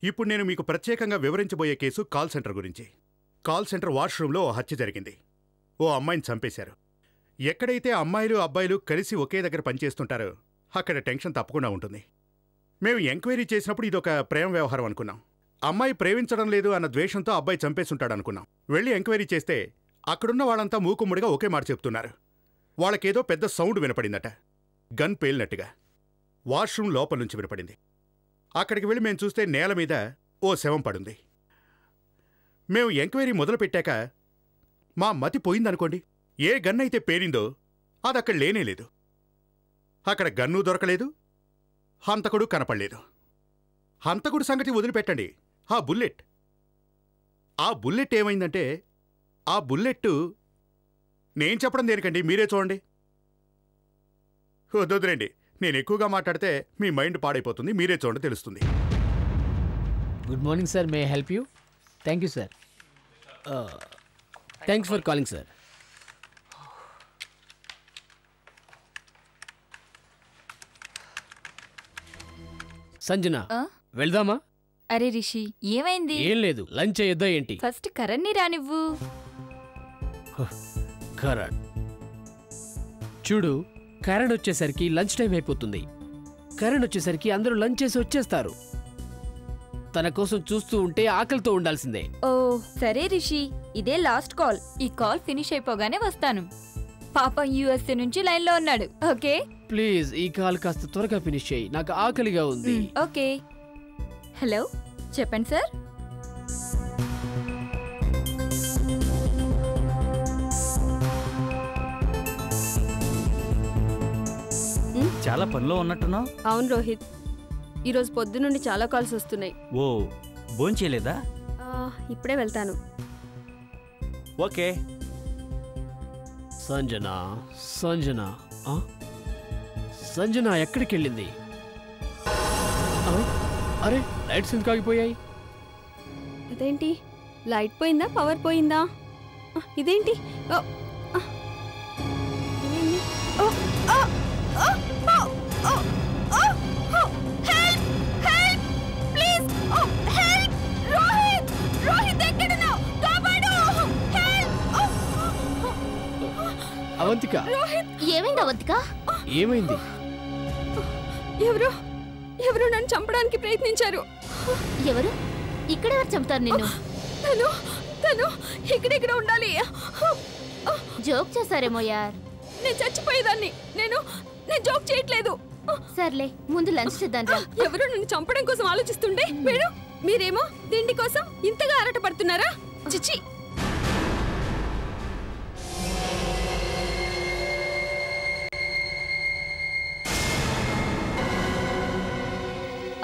ఇప్పుడు నేను మీకు ప్రత్యేకంగా వివరించబోయే కేసు కాల్ సెంటర్ గురించి. కాల్ సెంటర్ వాష్రూమ్లో ఓ హత్య జరిగింది. ఓ అమ్మాయిని చంపేశారు. ఎక్కడైతే అమ్మాయిలు అబ్బాయిలు కలిసి ఒకే దగ్గర పనిచేస్తుంటారో అక్కడ టెన్షన్ తప్పకుండా ఉంటుంది. మేము ఎంక్వైరీ చేసినప్పుడు ఇదొక ప్రేమ వ్యవహారం అనుకున్నాం. అమ్మాయి ప్రేమించడం లేదు అన్న ద్వేషంతో అబ్బాయి చంపేస్తుంటాడు అనుకున్నాం. వెళ్ళి ఎంక్వైరీ చేస్తే అక్కడున్న వాళ్ళంతా మూకుమ్ముడిగా ఒకే మాట చెప్తున్నారు. వాళ్ళకేదో పెద్ద సౌండ్ వినపడిందట, గన్ పేలినట్టుగా. వాష్రూమ్ లోపల నుంచి వినపడింది. అక్కడికి వెళ్ళి మేము చూస్తే నేల మీద ఓ శవం పడుంది. మేము ఎంక్వైరీ మొదలుపెట్టాక మా మతి పోయిందనుకోండి. ఏ గన్ అయితే పేలిందో అదక్కడ లేనేలేదు. అక్కడ గన్ను దొరకలేదు, హంతకుడు కనపడలేదు. హంతకుడు సంగతి వదిలిపెట్టండి, ఆ బుల్లెట్ ఏమైందంటే ఆ బుల్లెట్టు నేను చెప్పడం దేనికండి, మీరే చూడండి. వద్దురండి, నేను ఎక్కువగా మాట్లాడితే మీ మైండ్ పాడైపోతుంది. మీరే చూడండి, తెలుస్తుంది. Good morning sir, may I help you? Thank you sir. Thanks for calling sir. Sanjana, వెళ్దామా? అరే రిషి, ఏమైంది? ఏం లేదు, లంచ్ అయ్యొద్దా ఏంటి? ఫస్ట్ కరణ్ని రానివ్వు. కరణ్ చూడు, కరణ్ వచ్చేసరికి లంచ్ టైం అయిపోతుంది. కరణ్ వచ్చేసరికి అందరూ లంచ్ చేసి వచ్చేస్తారు. తన కోసం చూస్తూ ఉంటే ఆకలితో ఉండాల్సిందే. ఓ సరే రిషి, ఇదే లాస్ట్ కాల్. ఈ కాల్ ఫినిష్ అయిపోగానే వస్తాను. పాపం యూఎస్ఏ నుంచి లైన్లో ఉన్నాడు. ఓకే ప్లీజ్ ఈ కాల్ కాస్త త్వరగా ఫినిష్ చేయి, నాకు ఆకలిగా ఉంది. ఓకే. హలో, చెప్పండి సార్. చాలా పనిలో ఉన్నట్టున్నావు. అవును రోహిత్, ఈరోజు పొద్దునుండి చాలా కాల్స్ వస్తున్నాయి. ఓ భోంచేయలేదా? ఇప్పుడే వెళ్తాను. ఓకే. సంజన సంజన సంజన ఎక్కడికి వెళ్ళింది? అరే లైట్స్ ఎందుకు ఆగిపోయాయి? అదేంటి, లైట్ పోయిందా, పవర్ పోయిందా? ఇదేంటి? అవంతిక, ఏమైంది? అవంతిక, ఏమైంది? ఎవరు నన్ను చంపడానికి ప్రయత్నించారు. ఎవరు? ఇక్కడెవరు చంపుతారు నిన్ను? తను ఇక్కడెక్కడ ఉండాలి. జోక్ చేశారేమో యార్. నేను చచ్చిపోయేదాన్ని. నేను జోక్ చేయట్లేదు. సర్లే, ముందు లంచ్ చేద్దాం. ఎవరు నన్ను చంపడం కోసం ఆలోచిస్తుండే మీరేమో తిండి కోసం ఇంతగా ఆరాట పడుతున్నారా? చిచ్చి.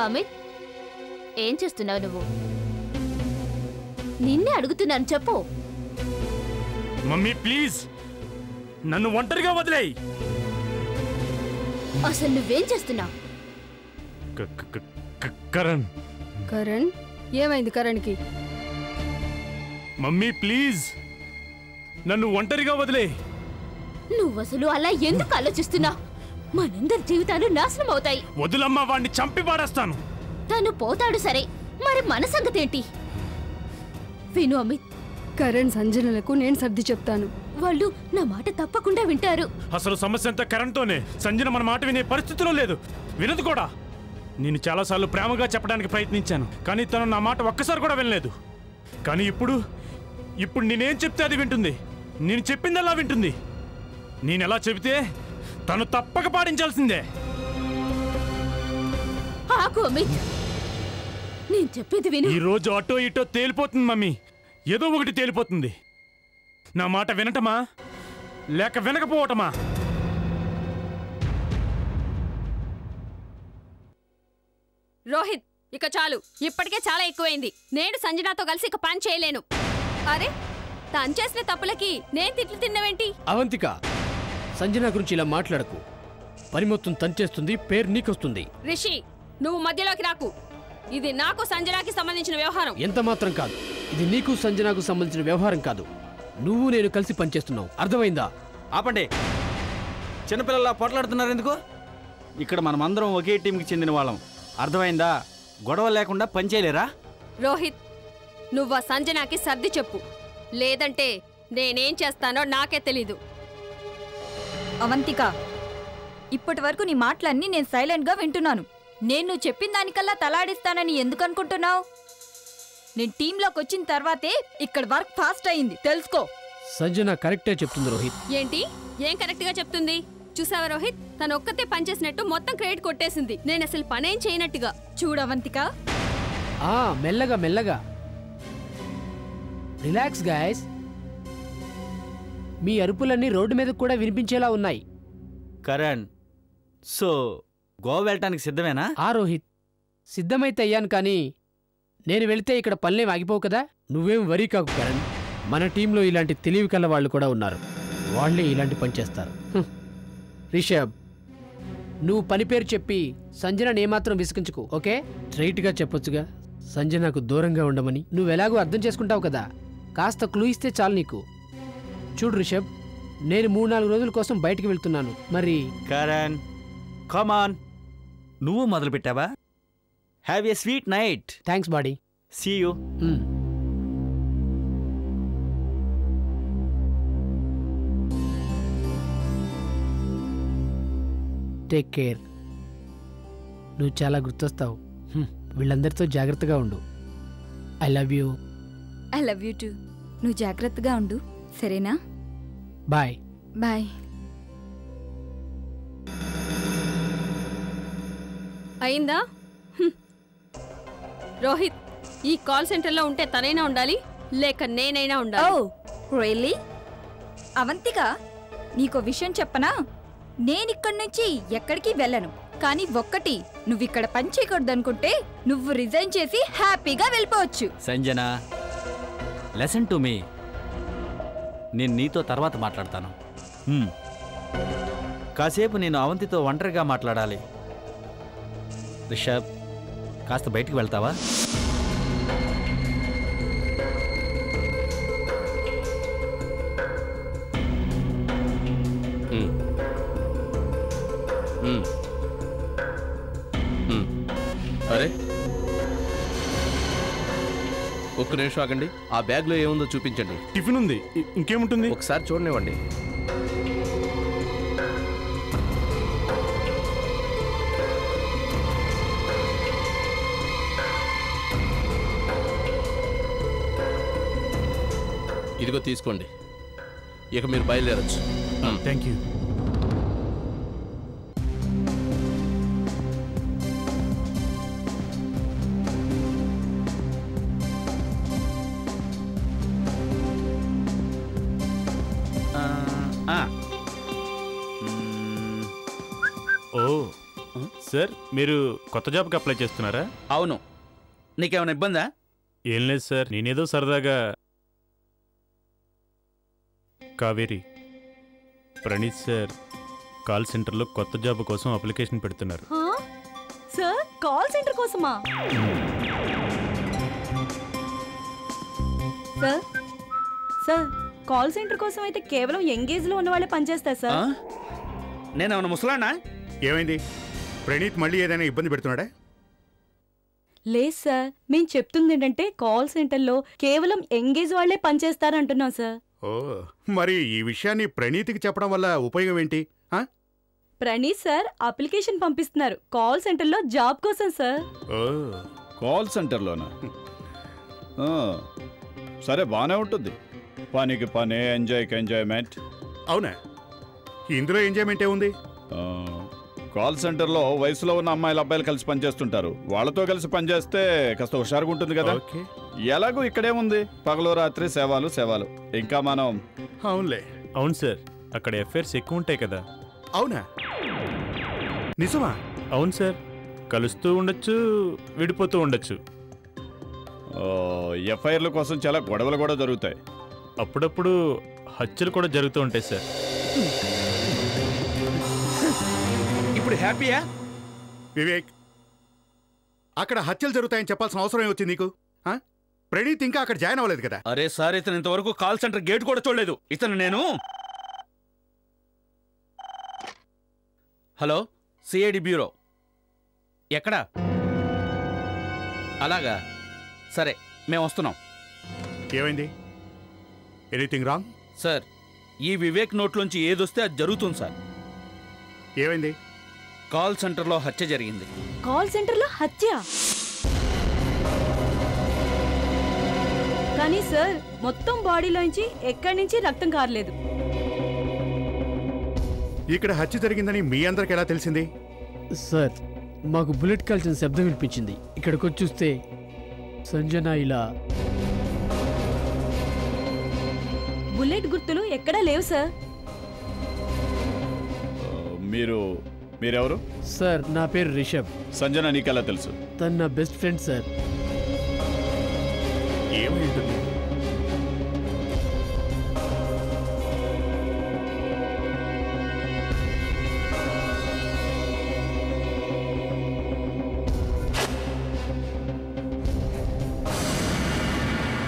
అమిత్, ఏం చేస్తున్నావు నువ్వు? నిన్నే అడుగుతున్నాను, చెప్పు. మమ్మీ ప్లీజ్, నన్ను ఒంటరిగా వదిలేయ్. అసలు నువ్వేం చేస్తున్నావు? కరణ్, ఏమైంది కరణ్కి? మమ్మీ ప్లీజ్, నన్ను ఒంటరిగా వదిలేయ్. నువ్వు అసలు అలా ఎందుకు ఆలోచిస్తున్నావు? మనందరి జీవితాలు నాశనం అవుతాయి. వదులమ్మా, వాడిని చంపి పాడేస్తాను. తను పోతాడు సరే, మరి మన సంగతి ఏంటి? విను అమిత్, కరణ్ సంజనలకు నేను సర్ది చెప్తాను. వాళ్ళు నా మాట తప్పకుండా వింటారు. అసలు సమస్య అంతా కరణ్తోనే. సంజన మన మాట వినే పరిస్థితిలో లేదు, వినదు కూడా. నేను చాలాసార్లు ప్రేమగా చెప్పడానికి ప్రయత్నించాను, కానీ తను నా మాట ఒక్కసారి కూడా వినలేదు. కానీ ఇప్పుడు నేనేం చెప్తే అది వింటుంది. నేను చెప్పిందల్లా వింటుంది. నేను ఎలా చెబితే తను తప్పక పాటించాల్సిందే. ఆగు అమిత్, నేను చెప్పేది విను. ఈ రోజు అటో ఇటో తేలిపోతుంది మమ్మీ, ఏదో ఒకటి తేలిపోతుంది. నా మాట వినటమా లేక వినకపోవటమా? రోహిత్, ఇక చాలు. ఇప్పటికే చాలా ఎక్కువైంది. నేను సంజనాతో కలిసి ఇక పని చేయలేను. అరే, తను చేసిన తప్పులకి నేను తిట్లు తిన్నవేంటి? అవంతిక, సంజన గురించి ఇలా మాట్లాడకు. పని మొత్తం తను చేస్తుంది, పేరు నీకొస్తుంది. రిషి, నువ్వు మధ్యలోకి రాకు. ఇది నాకు సంజనాకి సంబంధించిన వ్యవహారం. ఎంత మాత్రం కాదు, ఇది నీకు సంజనాకు సంబంధించిన వ్యవహారం కాదు. నువ్వు నేను కలిసి పనిచేస్తున్నావు, అర్థమైందా? ఆపండి, చిన్నపిల్లలా పోట్లాడుతున్నారు ఎందుకు? ఇక్కడ మనమందరం ఒకే టీంకి చెందిన వాళ్ళం, అర్థమైందా? గొడవ లేకుండా పనిచేయలేరా? రోహిత్, నువ్వు ఆ సంజనాకి సర్ది చెప్పు, లేదంటే నేనేం చేస్తానో నాకే తెలీదు. అవంతిక, ఇప్పటి వరకు నీ మాటలన్నీ నేను సైలెంట్గా వింటున్నాను. నేను నువ్వు చెప్పిన దానికల్లా తలాడిస్తానని ఎందుకు అనుకుంటున్నావు? నేను టీంలోకి వచ్చిన తర్వాతే ఇక్కడ వర్క్ ఫాస్ట్ అయింది, తెలుసుకో. సంజన కరెక్టే చెప్తుంది రోహిత్. ఏంటి? ఏం కరెక్ట్గా చెప్తుంది? చూసావా రోహిత్, తను ఒక్కతే పనిచేసినట్టు మొత్తం క్రెడిట్ కొట్టేసింది. నేను అసలు పనేం చేయనట్టుగా. చూడవంతిక, మెల్లగా మెల్లగా రిలాక్స్ గాయస్. మీ అరుపులన్నీ రోడ్డు మీద కూడా వినిపించేలా ఉన్నాయి. కరణ్, సో గోవా వెళ్ళటానికి సిద్ధమేనా? రోహిత్, సిద్ధమైతే అయ్యాను, కానీ నేను వెళితే ఇక్కడ పనులేం ఆగిపోవు కదా. నువ్వేం వరీ కాకు కరణ్, మన టీంలో ఇలాంటి తెలివి కల వాళ్ళు కూడా ఉన్నారు. వాళ్ళే ఇలాంటి పని చేస్తారు. రిషబ్, నువ్వు పని పేరు చెప్పి సంజనని ఏమాత్రం విసిగించుకో, ఓకే? స్ట్రైట్గా చెప్పొచ్చుగా సంజనకు దూరంగా ఉండమని. నువ్వెలాగో అర్థం చేసుకుంటావు కదా, కాస్త క్లూ ఇస్తే చాలు నీకు. చూడు రిషబ్, నేను 3-4 రోజుల కోసం బయటికి వెళ్తున్నాను. మరి కరణ్, కమాన్, నువ్వు మొదలు పెట్టావా? Have a sweet night. Thanks buddy. See you. Take care. నువ్వు చాలా గుర్తొస్తావు. వీళ్ళందరితో జాగ్రత్తగా ఉండు. I love you. I love you too. నువ్వు జాగ్రత్తగా ఉండు, సరేనా? బాయ్. బాయ్. అయిందా? రోహిత్, ఈ కాల్ సెంటర్లో ఉంటే తనైనా ఉండాలి, లేక నేనైనా ఉండాలి. రియల్లీ? అవంతిక, నీకో విషయం చెప్పనా? నేనిక్కడి నుంచి ఎక్కడికి వెళ్ళను, కానీ ఒక్కటి, నువ్విక్కడ పని చేయకూడదనుకుంటే నువ్వు రిజైన్ చేసి హ్యాపీగా వెళ్ళిపోవచ్చు. Sanjana, lesson to me. నేను నీతో తర్వాత మాట్లాడతాను. కాసేపు నేను అవంతితో ఒంటరిగా మాట్లాడాలి. రిషబ్, కాస్త బయటికి వెళ్తావా? అరే, ఒక్క నిమిషం ఆగండి. ఆ బ్యాగ్లో ఏముందో చూపించండి. టిఫిన్ ఉంది, ఇంకేముంటుంది? ఒకసారి చూడనివ్వండి. ఇదిగో తీసుకోండి, ఇక మీరు బయలుదేరచ్చు. Thank you. సార్, మీరు కొత్త జాబ్కి అప్లై చేస్తున్నారా? అవును. నీకేమైనా ఇబ్బందా? ఏం లేదు సార్, నేనేదో సరదాగా. కావేరి, ప్రణీత్ సార్ కాల్ సెంటర్లో కొత్త జాబ్ కోసం అప్లికేషన్ పెడుతున్నారు. సార్, కాల్ సెంటర్ కోసమా? సార్ సార్ కాల్ సెంటర్ కోసం అయితే కేవలం ఎంగేజ్ లో ఉన్న వాళ్ళే పనిచేస్తారు సార్. నేనేమన్నా ముసలానా? ఏమైంది? ప్రణీత్ మళ్ళీ ఏదైనా ఇబ్బంది పెడుతున్నాడా? లేదు సార్, మేము చెప్తుంది ఏంటంటే కాల్ సెంటర్లో కేవలం ఎంగేజ్ వాళ్లే పనిచేస్తారంటున్నాం సార్. ఓ, మరి ఈ విషయాన్ని ప్రణీత్కి చెప్పడం వల్ల ఉపయోగం ఏంటి? ప్రణీత్ సార్ అప్లికేషన్ పంపిస్తున్నారు కాల్ సెంటర్లో జాబ్ కోసం సార్. ఓ, కాల్ సెంటర్లోనా? సరే, బాగానే ఉంటుంది. పనికి పని, ఎంజాయ్కి ఎంజాయ్మెంట్. అవునా? ఇందులో ఎంజాయ్మెంట్ ఏముంది? కాల్ సెంటర్లో వయసులో ఉన్న అమ్మాయిలు అబ్బాయిలు కలిసి పనిచేస్తుంటారు. వాళ్ళతో కలిసి పనిచేస్తే కాస్త హుషారుగా ఉంటుంది కదా. ఎలాగూ ఇక్కడేముంది, పగలు రాత్రి సేవలు సేవలు. ఇంకా మనం. అవునులే. అవును సార్, అక్కడ ఎఫ్ఐఆర్స్ ఎక్కువ ఉంటాయి కదా. అవునా? నిజమా? అవును సార్, కలుస్తూ ఉండొచ్చు, విడిపోతూ ఉండొచ్చు. ఎఫ్ఐఆర్ల కోసం చాలా గొడవలు కూడా జరుగుతాయి. అప్పుడప్పుడు హత్యలు కూడా జరుగుతూ ఉంటాయి సార్. ఇప్పుడు హ్యాపీయా? వివేక్, అక్కడ హత్యలు జరుగుతాయని చెప్పాల్సిన అవసరం వచ్చింది నీకు? ప్రణీత్ ఇంకా అక్కడ జాయిన్ అవ్వలేదు కదా. అరే సార్, ఇతను ఇంతవరకు కాల్ సెంటర్ గేట్ కూడా చూడలేదు. ఇతను హలో, సిఐడి బ్యూరో. ఎక్కడా? అలాగా సరే మేము వస్తున్నాం. ఏమైంది? Anything wrong? సార్ ఈ వివేక్ నోట్లోంచి ఏదొస్తే అది జరుగుతుంది సార్. ఏమైంది? కాల్ సెంటర్లో హత్య జరిగింది. కాల్ సెంటర్లో హత్య? కానీ సార్ మొత్తం బాడీలోంచి ఎక్కడి నుంచి రక్తం కారలేదు. ఇక్కడ హత్య జరిగిందని మీ అందరికి ఎలా తెలిసింది? సార్ మాకు బుల్లెట్ కాల్చిన శబ్దం వినిపించింది. ఇక్కడికి వచ్చి చూస్తే సంజన ఇలా. బుల్లెట్ గుర్తులు ఎక్కడా లేవు సార్. మీరెవరు? సార్ నా పేరు రిషబ్. సంజన నీకెలా తెలుసు? తను నా బెస్ట్ ఫ్రెండ్ సార్. ఏమైంటుంది?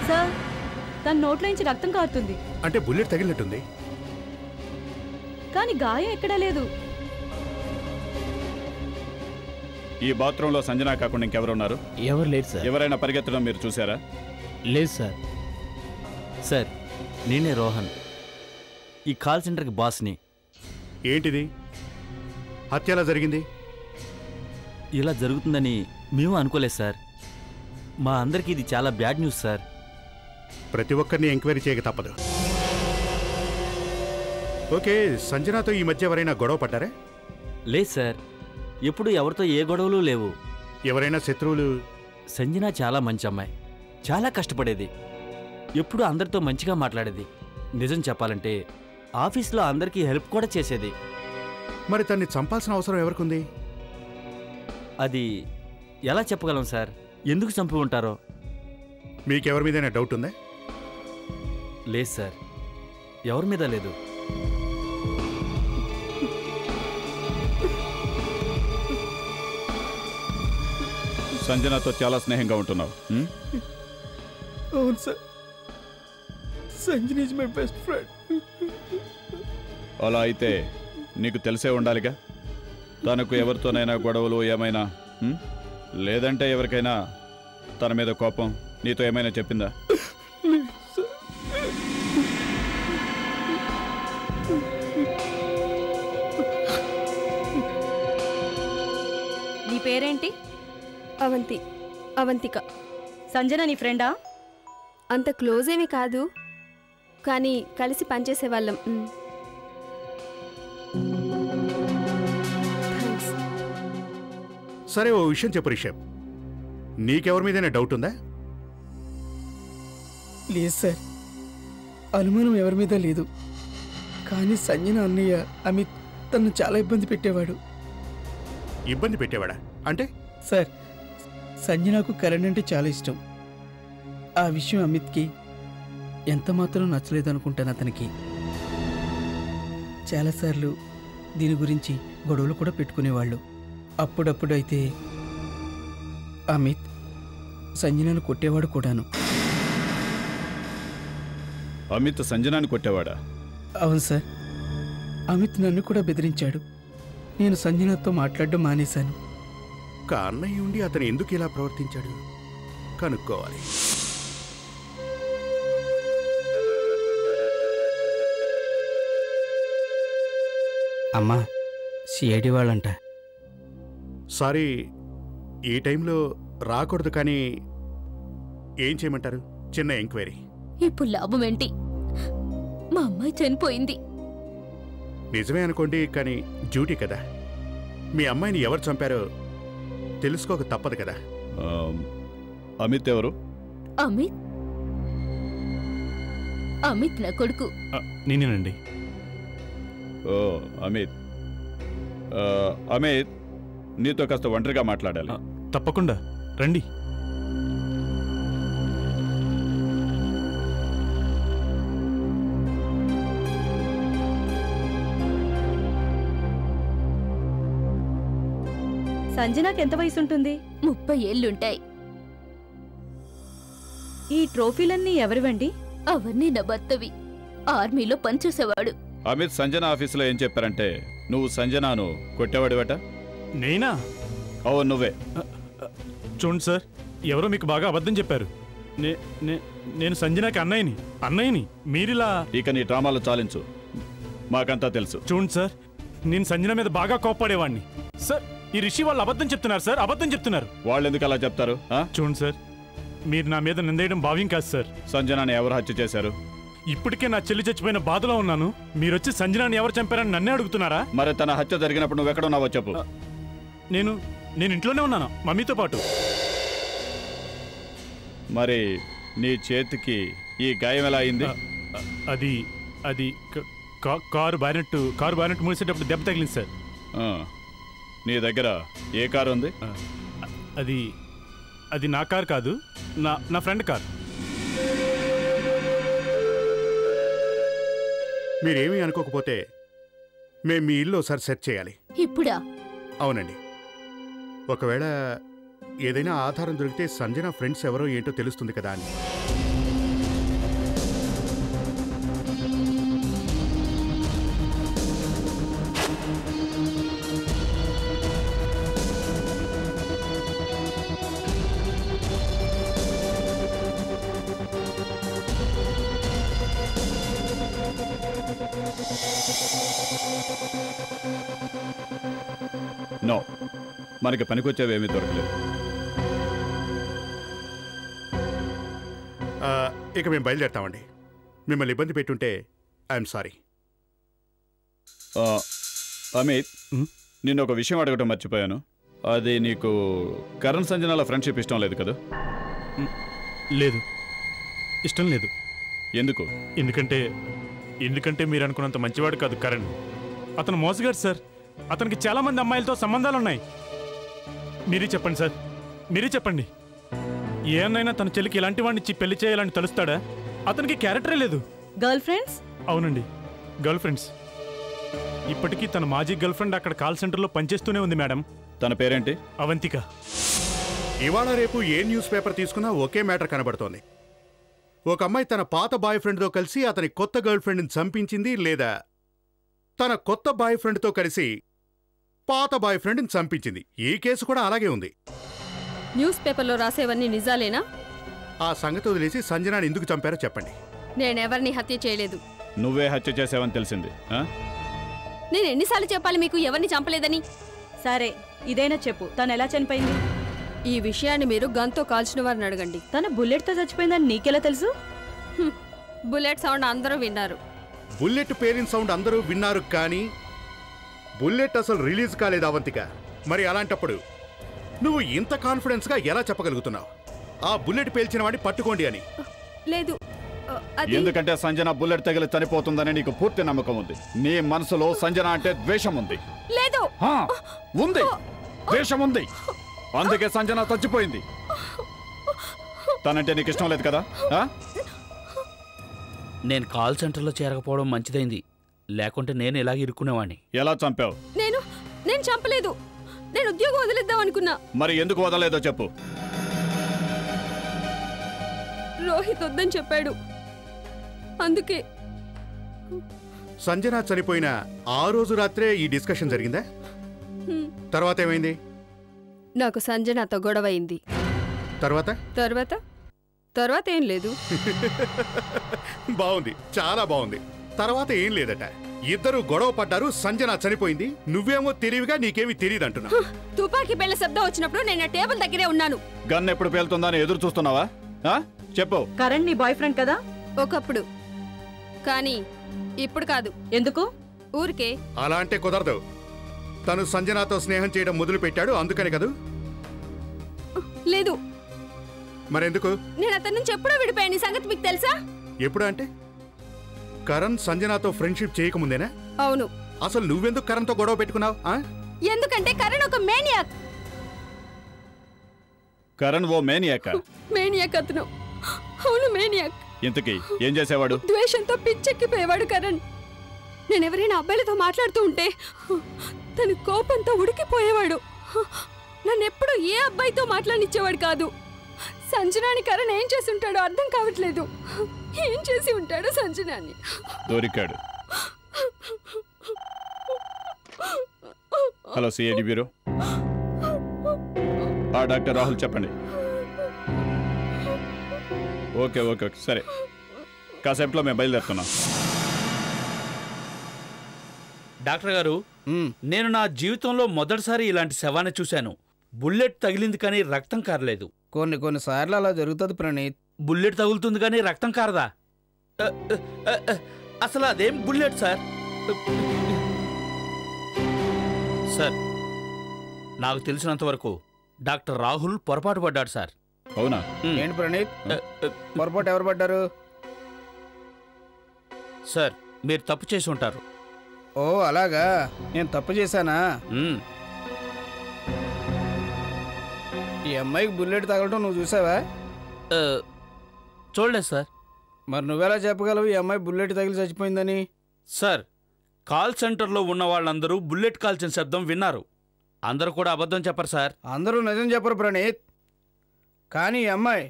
సార్ తన నోట్లోంచి రక్తం కారుతుంది. అంటే బుల్లెట్ తగిలినట్టుంది. కానీ గాయం ఎక్కడా లేదు. ఈ బాత్రూంలో సంజన కాకుండా ఇంకెవరున్నారు? ఎవరు లేరు సార్. ఎవరైనా పరిగెత్తడం మీరు చూసారా? లేదు సార్. సార్ నేనే రోహన్, ఈ కాల్ సెంటర్కి బాస్ని. ఏంటిది? హత్య ఎలా జరిగింది? ఇలా జరుగుతుందని మేము అనుకోలేదు సార్. మా అందరికీ ఇది చాలా బ్యాడ్ న్యూస్ సార్. ప్రతి ఒక్కరిని ఎంక్వైరీ చేయక తప్పదు. ఓకే, సంజనాతో ఈ మధ్య ఎవరైనా గొడవ పడ్డారా? లేదు సార్, ఎప్పుడు ఎవరితో ఏ గొడవలు లేవు. ఎవరైనా శత్రువులు? సంజన చాలా మంచి అమ్మాయి, చాలా కష్టపడేది, ఎప్పుడు అందరితో మంచిగా మాట్లాడేది. నిజం చెప్పాలంటే ఆఫీస్లో అందరికీ హెల్ప్ కూడా చేసేది. మరి తన్ని చంపాల్సిన అవసరం ఎవరికుంది? అది ఎలా చెప్పగలం సార్? ఎందుకు చంపి ఉంటారో. మీకెవరి మీదైనా డౌట్ ఉందా? లేదు సార్, ఎవరి మీద లేదు. సంజనతో చాలా స్నేహంగా ఉంటున్నావు. అవును sir, Sanjana is my best friend. అలా అయితే నీకు తెలిసే ఉండాలిగా తనకు ఎవరితోనైనా గొడవలు ఏమైనా, లేదంటే ఎవరికైనా తన మీద కోపం నీతో ఏమైనా చెప్పిందా? నీ పేరేంటి? అవంతిక. సంజన నీ ఫ్రెండా? అంత క్లోజ్ ఏమీ కాదు, కానీ కలిసి పనిచేసేవాళ్ళం. సరే, ఓ విషయం చెప్పు రిషబ్, నీకెవరి మీదైనా డౌట్ ఉందా? లేదు సార్, అనుమానం ఎవరి మీద లేదు. కానీ సంజన అన్నయ్య అమిత్ తను చాలా ఇబ్బంది పెట్టేవాడు. ఇబ్బంది పెట్టేవాడా అంటే? సార్, సంజనకు కరణ్ అంటే చాలా ఇష్టం. ఆ విషయం అమిత్కి ఎంత మాత్రం నచ్చలేదనుకుంటాను. అతనికి చాలాసార్లు దీని గురించి గొడవలు కూడా పెట్టుకునేవాళ్ళు. అప్పుడప్పుడు అయితే అమిత్ సంజనను కొట్టేవాడు కూడాను. అమిత్ సంజనాన్ని కొట్టేవాడా? అవును సార్, అమిత్ నన్ను కూడా బెదిరించాడు. నేను సంజనతో మాట్లాడడం మానేశాను. అన్నయ్య ఉండి అతను ఎందుకు ఇలా ప్రవర్తించాడు కనుక్కోవాలి. అమ్మా, సిఐడి వాళ్ళంట. సారీ, ఈ టైంలో రాకూడదు, కానీ ఏం చేయమంటారు? చిన్న ఎంక్వైరీ. ఇప్పుడు లాభం ఏంటి? మా అమ్మాయి చనిపోయింది. నిజమే అనుకోండి, కానీ డ్యూటీ కదా. మీ అమ్మాయిని ఎవరు చంపారో తెలుసుకోక తప్పదు కదా. అమిత్ ఎవరు? అమిత్ నా కొడుకు. నేనేనండి. ఓ అమిత్. అమిత్, నీతో కాస్త ఒంటరిగా మాట్లాడాలి. తప్పకుండా రండి. సంజనాకి ఎంత వయసు ఉంటుంది? 30 ఏళ్లుంటాయి. ఈ ట్రోఫీలన్నీ ఎవరివండి? అవన్నీ నా భర్తవి. ఆర్మీలో పనిచేసేవాడు. అమిత్ సంజన ఆఫీసులో ఏం చెప్పారంటే నువ్వు సంజనాను కొట్టేవాడివట. నేనా? అవును, నువ్వే. చూడండి సార్, ఎవరో మీకు బాగా అబద్ధం చెప్పారు. నేను సంజనాకి అన్నయ్యని మీరిలా. ఇక నీ డ్రామాలు చాలించు, మాకంతా తెలుసు. చూడండి సార్, నేను సంజన మీద బాగా కోప్పడేవాడిని సార్. ఈ రిషి వాళ్ళు అబద్ధం చెప్తున్నారు సార్, అబద్ధం చెప్తున్నారు. వాళ్ళు ఎందుకు అలా చెప్తారు? చూడండి సార్, మీరు నా మీద నిందేయడం భావ్యం కాదు సార్. సంజనాని ఎవరు హత్య చేశారు? ఇప్పటికే నా చెల్లి చచ్చిపోయిన బాధలో ఉన్నాను, మీరొచ్చి సంజనాని ఎవరు చంపారని నన్నే అడుగుతున్నారా? మరి తన హత్య జరిగినప్పుడు నువ్వు ఎక్కడున్నావో చెప్పు. నేను ఇంట్లోనే ఉన్నాను మమ్మీతో పాటు. మరి నీ చేతికి ఈ గాయం ఎలా అయింది? అది కారు బారినట్టు మూసేటప్పుడు దెబ్బ తగిలింది సార్. నీ దగ్గర ఏ కారు ఉంది? అది నా కారు కాదు, నా ఫ్రెండ్ కారు. మీరేమీ అనుకోకపోతే మేము మీ ఇల్లు ఒకసారి సెర్చ్ చేయాలి. ఇప్పుడా? అవునండి. ఒకవేళ ఏదైనా ఆధారం దొరికితే సంజన ఫ్రెండ్స్ ఎవరో ఏంటో తెలుస్తుంది కదా అని. నో, మనకి పనికొచ్చేవేమీ దొరకలేదు. ఇక మేము బయలుదేరుతామండి. మిమ్మల్ని ఇబ్బంది పెట్టుంటే ఐఎమ్ సారీ. అమిత్, నిన్ను ఒక విషయం అడగటం మర్చిపోయాను. అది నీకు కరణ్ సంజనాల ఫ్రెండ్షిప్ ఇష్టం లేదు కదా? లేదు, ఇష్టం లేదు. ఎందుకు? ఎందుకంటే మీరు అనుకున్నంత మంచివాడు కాదు కరణ్. అతను మోసగాడు సార్. అతనికి చాలా మంది అమ్మాయిలతో సంబంధాలున్నాయి. మీరే చెప్పండి సార్, మీరే చెప్పండి. ఏ అన్నైనా తన చెల్లికి ఇలాంటి వాడిని ఇచ్చి పెళ్లి చేయాలని తలుస్తాడా? అతనికి క్యారెక్టరే లేదు. Girl friends? అవునండి, గర్ల్ ఫ్రెండ్స్. ఇప్పటికీ తన మాజీ గర్ల్ ఫ్రెండ్ అక్కడ కాల్ సెంటర్లో పనిచేస్తూనే ఉంది మేడం. తన పేరేంటి? అవంతిక. ఇవాళ రేపు ఏ న్యూస్ పేపర్ తీసుకున్నా ఒకే మ్యాటర్ కనబడుతోంది. ఒక అమ్మాయి తన పాత బాయ్ ఫ్రెండ్తో కలిసి అతని కొత్త గర్ల్ ఫ్రెండ్ని చంపించింది, లేదా తన కొత్త బాయ్ ఫ్రెండ్తో కలిసి పాత బాయ్ ఫ్రెండ్ని చంపించింది. ఈ కేసు కూడా అలాగే ఉంది. న్యూస్ పేపర్లో రాసేవన్నీ నిజాలేనా? ఆ సంగతి వదిలేసి సంజనాని ఎందుకు చంపారో చెప్పండి. నేనెవరిని హత్య చేయలేదు. నువ్వే హత్య చేసావని తెలిసింది. నేను ఎన్నిసార్లు చెప్పాలి మీకు ఎవరిని చంపలేదని? సరే, ఇదైనా చెప్పు, తను ఎలా చనిపోయింది? ఈ విషయాన్ని మీరు గన్తో కాల్చిన వారిని అడగండి. తన బుల్లెట్తో చచ్చిపోయిందని నీకెలా తెలుసు? బుల్లెట్ సౌండ్ అందరూ విన్నారు. బుల్లెట్ పేలిన సౌండ్ అందరూ విన్నారు, కానీ బుల్లెట్ అసలు రిలీజ్ కాలేదు అవంతిక. మరి అలాంటప్పుడు నువ్వు ఇంత కాన్ఫిడెన్స్గా ఎలా చెప్పగలుగుతున్నావు ఆ బుల్లెట్ పేల్చిన వాడిని పట్టుకోండి అని? లేదు, ఎందుకంటే సంజన బుల్లెట్ తగిలి చనిపోతుందని నీకు పూర్తి నమ్మకం ఉంది. నీ మనసులో సంజన అంటే ద్వేషం ఉంది. లేదు, ఉంది, ద్వేషం ఉంది. అందుకే సంజన చచ్చిపోయింది. తనంటే నీకు ఇష్టం లేదు కదా? నేను కాల్ సెంటర్లో చేరకపోవడం మంచిదైంది, లేకుంటే నేను ఇలాగ ఇరుక్కునేవాణ్ణి. ఎలా చంపావు? నేను చంపలేదు. నేను ఉద్యోగం వదిలేద్దాం అనుకున్నా. మరి ఎందుకు వదలేదో చెప్పు. రోహిత్ వద్దని చెప్పాడు, అందుకే. సంజన చనిపోయిన ఆ రోజు రాత్రే ఈ డిస్కషన్ జరిగిందా? తర్వాత ఏమైంది? నాకు సంజనతో గొడవైంది. తర్వాత ఏం లేదు. బాగుంది, చాలా బాగుంది. తర్వాత ఏం లేదట. ఇద్దరు గొడవ పడ్డారు, సంజన చనిపోయింది. నువ్వేమో తెలివిగా నీకేమి తెలియదు అంటున్నా. తుపాకీ పేళ్ల శబ్దం వచ్చినప్పుడు నేను టేబుల్ దగ్గరే ఉన్నాను. గన్ ఎప్పుడు పేలుతుందని ఎదురు చూస్తున్నావా? చెప్పు. కరణ్ నీ బాయ్ ఫ్రెండ్ కదా? ఒకప్పుడు, కానీ ఇప్పుడు కాదు. ఎందుకు? ఊరికే. అలా అంటే కుదరదు. తను సంజనాతో స్నేహం చేయడం మొదలు పెట్టాడు, అందుకని కదూ? లేదు. మరెందుకు? నేను అతని నుంచి ఎప్పుడో విడిపోయాను. ఈ సంగతి మీకు తెలుసా? ఎప్పుడు అంటే? కరణ్ సంజనాతో ఫ్రెండ్షిప్ చేయకముందేనా? అవును. అసలు నువ్వెందుకు కరణ్తో గొడవ పెట్టుకున్నావు? ఎందుకంటే కరణ్ ఒక మేనియాక్. కరణ్ ఓ మేనియాక్? మేనియాక్ అతను. అవును, మేనియాక్. ఇంతకీ ఏం చేసేవాడు? ద్వేషంతో పిచ్చెక్కిపోయేవాడు కరణ్. నేను ఎవరైనా అబ్బాయిలతో మాట్లాడుతూ ఉంటే తన కోపంతో ఉడికిపోయేవాడు. నన్ను ఎప్పుడు ఏ అబ్బాయితో మాట్లాడినిచ్చేవాడు కాదు. సంజనాని కరణ్ ఏం చేసి ఉంటాడో అర్థం కావట్లేదు. ఏం చేసి ఉంటాడో సంజనాని. దొరికాడు. Hello CID bureau. Doctor Rahul చెప్పండి. ఓకే ఓకే ఓకే సరే, కాసేపులో మేము బయలుదేరుతున్నాం. డాక్టర్ గారు, నేను నా జీవితంలో మొదటిసారి ఇలాంటి శవాన్ని చూశాను. బుల్లెట్ తగిలింది కానీ రక్తం కారలేదు. కొన్నిసార్లు అలా జరుగుతుంది ప్రణీత్. బుల్లెట్ తగులుతుంది కానీ రక్తం కారదా? అసలు అదేం బుల్లెట్ సార్? సార్, నాకు తెలిసినంత వరకు డాక్టర్ రాహుల్ పొరపాటు పడ్డాడు సార్. అవునా? ఏంటి ప్రణీత్, పొరపాటు ఎవరు పడ్డారు? సార్, మీరు తప్పు చేసి ఉంటారు. ఓ అలాగా, నేను తప్పు చేశానా? ఈ అమ్మాయికి బుల్లెట్ తగలటం నువ్వు చూసావా? చూడలేదు సార్. మరి నువ్వెలా చెప్పగలవు ఈ అమ్మాయి బుల్లెట్ తగిలి చచ్చిపోయిందని? సార్, కాల్ సెంటర్లో ఉన్న వాళ్ళందరూ బుల్లెట్ కాల్చిన శబ్దం విన్నారు. అందరూ కూడా అబద్ధం చెప్పరు సార్. అందరూ నిజం చెప్పరు ప్రణీత్. కానీ ఈ అమ్మాయి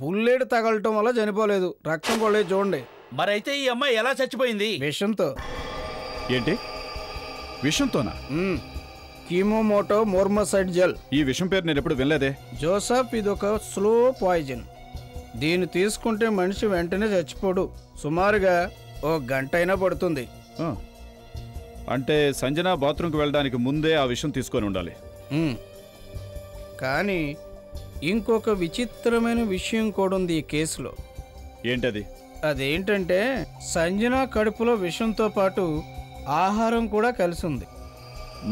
బుల్లెట్ తగలటం వల్ల చనిపోలేదు, రక్తం కొలేదు. చూడండి. మరైతే ఈ అమ్మాయి ఎలా చచ్చిపోయింది? విషంతో. ఏంటి విషంతోనా? కీమోమోటో మోర్మోసైడ్ జెల్. ఈ విషం పేరు నేను ఎప్పుడు వినలేదే. జోసఫ్, ఇదొక స్లో పాయిజన్. దీన్ని తీసుకుంటే మనిషి వెంటనే చచ్చిపోడు. సుమారుగా 1 గంట అయినా పడుతుంది. అంటే సంజన బాత్రూమ్కి వెళ్ళడానికి ముందే ఆ విషయం తీసుకొని ఉండాలి. కానీ ఇంకొక విచిత్రమైన విషయం కూడా ఉంది ఈ కేసులో. ఏంటది? అదేంటంటే సంజన కడుపులో విషంతో పాటు ఆహారం కూడా కలిసి ఉంది.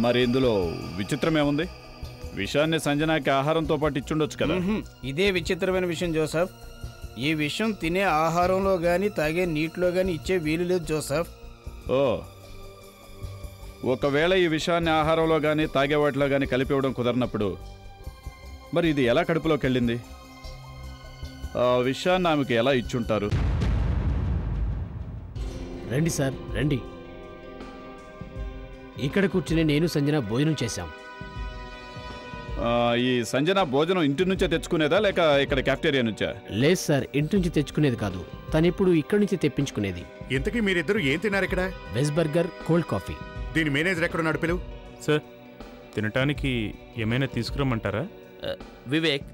మరి ఇందులో విచిత్రమేముంది? విషాన్ని సంజనాకి ఆహారంతో పాటు ఇచ్చుండొచ్చు కదా. ఇదే విచిత్రమైన విషయం జోసఫ్. ఈ విషయం తినే ఆహారంలో గాని తాగే నీటిలో గాని ఇచ్చే వీలు లేదు జోసఫ్. ఓ, ఒకవేళ ఈ విషయాన్ని ఆహారంలో కానీ తాగే వాటిలో కానీ కలిపి ఇవ్వడం కుదరనప్పుడు మరి ఇది ఎలా కడుపులోకి వెళ్ళింది? ఆ విషయాన్ని ఆమెకు ఎలా ఇచ్చుంటారు? రండి సార్, రండి. ఇక్కడ కూర్చుని నేను సంజన భోజనం చేశాం. ఈ సంజన భోజనం ఇంటి నుంచే తెచ్చుకునేదా లేక ఇక్కడ క్యాఫ్టేరియా నుంచా? లేదు సార్, ఇంటి నుంచి తెచ్చుకునేది కాదు, తను ఇప్పుడు ఇక్కడి నుంచి తెప్పించుకునేది. ఇంతకీ మీరిద్దరు ఏం తిన్నారు ఇక్కడ? Veg burger, cold coffee. దీని మేనేజర్ ఎక్కడున్నాడు? పిలువు. సార్, తినటానికి ఏమైనా తీసుకురమ్మంటారా? వివేక్,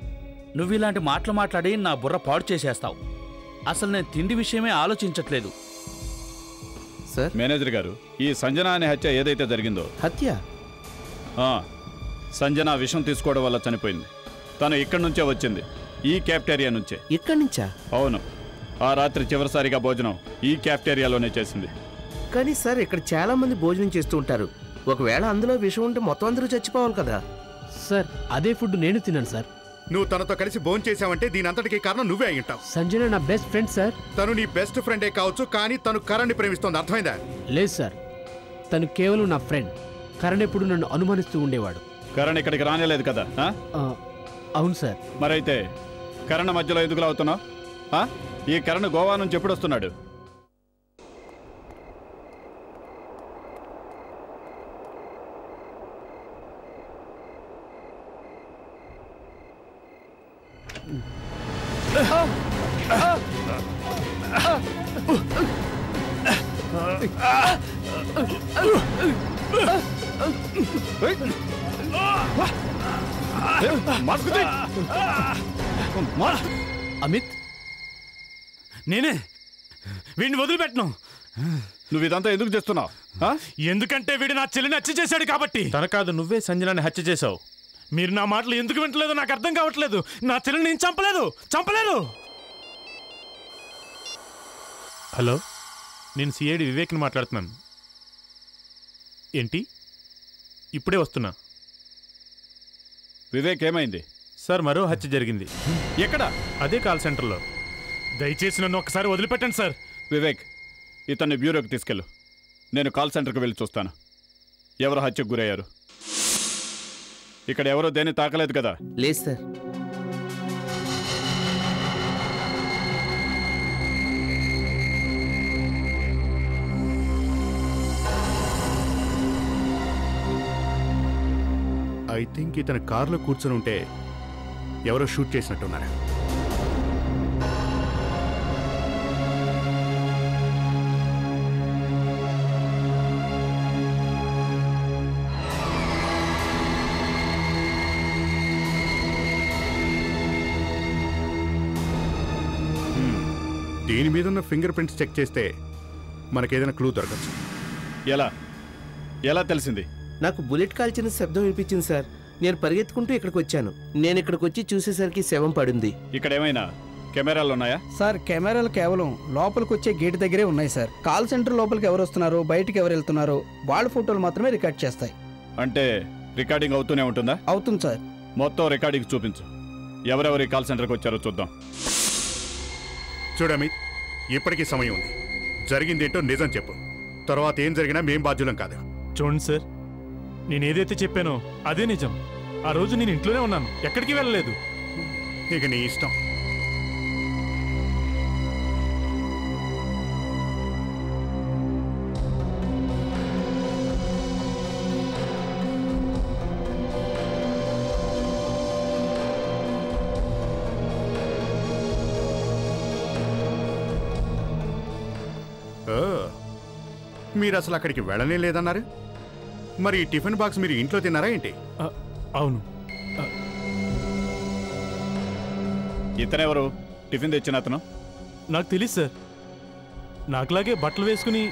నువ్వు ఇలాంటి మాటలు మాట్లాడి నా బుర్ర పాడు చేసేస్తావు. అసలు నేను తిండి విషయమే ఆలోచించట్లేదు. సార్, మేనేజర్ గారు, ఈ సంజన అనే హత్య ఏదైతే జరిగిందో, హత్య సంజన విషం తీసుకోవడం వల్ల చనిపోయింది. తను ఇక్కడి నుంచే వచ్చింది, ఈ క్యాఫ్టేరియా నుంచే. ఇక్కడి నుంచా? అవును, ఆ రాత్రి చివరిసారిగా భోజనం ఈ క్యాఫ్టేరియాలోనే చేసింది. కానీ సార్, ఇక్కడ చాలా మంది భోజనం చేస్తూ ఉంటారు. ఒకవేళ అందులో విషం ఉంటే మొత్తం అందరూ చచ్చిపోవాలి కదా. సార్, అదే ఫుడ్ నేను తిన్నాను సార్. నువ్వు తనతో కలిసి భోజనం చేసావంటే దీని అంతటికీ కారణం నువ్వే అయి ఉంటావు. సంజన నా బెస్ట్ ఫ్రెండ్ సార్. తను నీ బెస్ట్ ఫ్రెండే కావచ్చు, కానీ తను కరణ్ని ప్రేమిస్తోంది. అర్థమైందా? లేదు సార్, తను కేవలం నా ఫ్రెండ్. కరణ్ ఎప్పుడు నన్ను అనుమానిస్తూ ఉండేవాడు. కరణ్ ఇక్కడికి రానేలేదు కదా? అవును సార్. మరైతే కరణ్ మధ్యలో ఎందుకు అవుతున్నావు? ఈ కరణ్ గోవా నుంచి ఎప్పుడు వస్తున్నాడు? అమిత్, నేనే వీడిని వదిలిపెట్టను. నువ్వు ఇదంతా ఎందుకు చేస్తున్నావు? ఎందుకంటే వీడు నా చెల్లిని హత్య చేశాడు కాబట్టి. తన కాదు, నువ్వే సంజనాన్ని హత్య చేశావు. మీరు నా మాటలు ఎందుకు వింటలేదో నాకు అర్థం కావట్లేదు. నా చెల్లిని నేను చంపలేదు. హలో, నేను సిఐడి వివేక్ని మాట్లాడుతున్నాను. ఏంటి? ఇప్పుడే వస్తున్నా. వివేక్, ఏమైంది? సార్, మరో హత్య జరిగింది. ఎక్కడ? అదే కాల్ సెంటర్లో. దయచేసి నన్ను ఒక్కసారి వదిలిపెట్టండి సార్. వివేక్, ఇతన్ని బ్యూరోకి తీసుకెళ్ళు. నేను కాల్ సెంటర్కి వెళ్ళి చూస్తాను ఎవరు హత్యకు గురయ్యారు. ఇక్కడ ఎవరో దేన్ని తాకలేదు కదా? లేదు సార్. ఐ థింక్ ఇతను కారులో కూర్చొని ఉంటే ఎవరో షూట్ చేసినట్టున్నారు. దీని మీద ఉన్న ఫింగర్ ప్రింట్స్ చెక్ చేస్తే మనకేదైనా క్లూ దొరకచ్చు. ఎలా తెలిసింది? నాకు బుల్లెట్ కాల్చిన శబ్దం వినిపించింది సార్. నేను పరిగెత్తుకుంటూ ఇక్కడికి వచ్చాను. నేను ఇక్కడికి వచ్చి చూసేసరికి శవం పడింది. ఇక్కడ ఏమైనా కెమెరాలు ఉన్నాయా? సార్ కెమెరాలు కేవలం లోపలికి వచ్చే గేట్ దగ్గరే ఉన్నాయి సార్. కాల్ సెంటర్ లోపలికి ఎవరు వస్తున్నారో బయటికి ఎవరు వెళ్తున్నారో వాళ్ళ ఫోటోలు మాత్రమే రికార్డ్ చేస్తాయి. అంటే రికార్డింగ్ అవుతూనే ఉంటుందా? అవుతుంది సార్. మొత్తం రికార్డింగ్ చూపించు. ఎవరెవరి కాల్ సెంటర్కి వచ్చారో చూద్దాం. చూడమి, ఇప్పటికీ సమయం ఉంది. జరిగిందేంటో నిజం చెప్పు. తర్వాత ఏం జరిగినా మేం బాధ్యులం కాదు. చూడండి సార్, నేను ఏదైతే చెప్పానో అదే నిజం. ఆ రోజు నేను ఇంట్లోనే ఉన్నాను, ఎక్కడికి వెళ్ళలేదు. ఇక నీ ఇష్టం. మీరు అసలు అక్కడికి వెళ్ళనే లేదన్నారు. మరి ఈ టిఫిన్ బాక్స్ మీరు ఇంట్లో తిన్నారా ఏంటి? అవును. ఇతనెవరు టిఫిన్ తెచ్చిన అతను? నాకు తెలియదు సార్. నాకులాగే బట్టలు వేసుకుని